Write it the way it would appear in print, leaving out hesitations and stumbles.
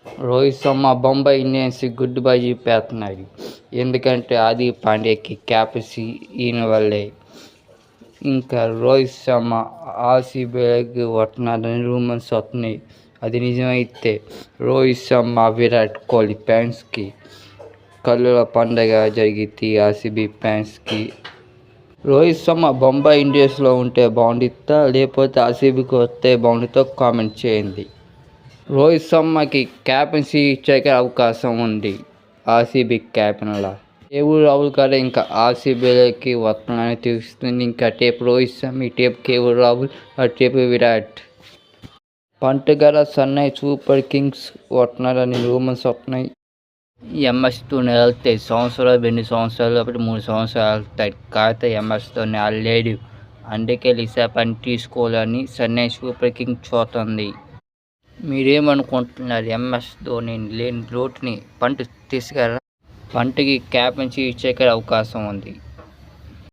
రోహిత్ శర్మ బొంబాయి ఇండియన్స్కి good bye చెప్పేస్తున్నాడు. ఎందుకంటే హార్దిక్ పాండ్యాకి క్యాప్టెన్సీ ఈయన వల్లే. ఇంకా రోహిత్ శర్మ ఆర్సీబీకి వస్తున్నాడని రూమర్స్ వస్తున్నాయి. అది నిజమైతే రోహిత్ శర్మ విరాట్ కోహ్లీ ఫ్యాన్స్కి కళ్ళుల పండగ జరిగింది. ఆర్సీబీ ఫ్యాన్స్కి రోహిత్ శర్మ బొంబాయి ఇండియన్స్లో ఉంటే బాగుంటుందా, లేకపోతే ఆర్సీబీకి వస్తే బాగుంటుందో కామెంట్ చేయండి. రోహిత్ శర్మకి క్యాప్టెన్సీ ఇచ్చే అవకాశం ఉంది. ఆర్సీబీ క్యాప్టెన్లా కేఎల్ రాహుల్ గారు ఇంకా ఆర్సీబీలోకి వస్తున్నారని తెలుస్తుంది. ఇంకా టేపు రోహిత్ శర్మ, ఈ టేపు కేఎల్ రాహుల్, ఆ టేపు విరాట్. పంట్ గారు చెన్నై సూపర్ కింగ్స్ వస్తున్నారని రూమర్స్ వస్తున్నాయి. ఎంఎస్ ధోని వెళ్తే 2 సంవత్సరాలు కాబట్టి 3 సంవత్సరాలు వెళ్తాయి. కాకపోతే ఎంఎస్ ధోని లేడు. అందుకే రిషబ్ తీసుకోవాలని చెన్నై సూపర్ కింగ్స్ చూస్తుంది. మీరేమనుకుంటున్నారు? ఎంఎస్ ధోని లేని లోటుని పంట్ తీసుకురా. పంట్కి క్యాప్టెన్సీ ఇచ్చే అవకాశం ఉంది.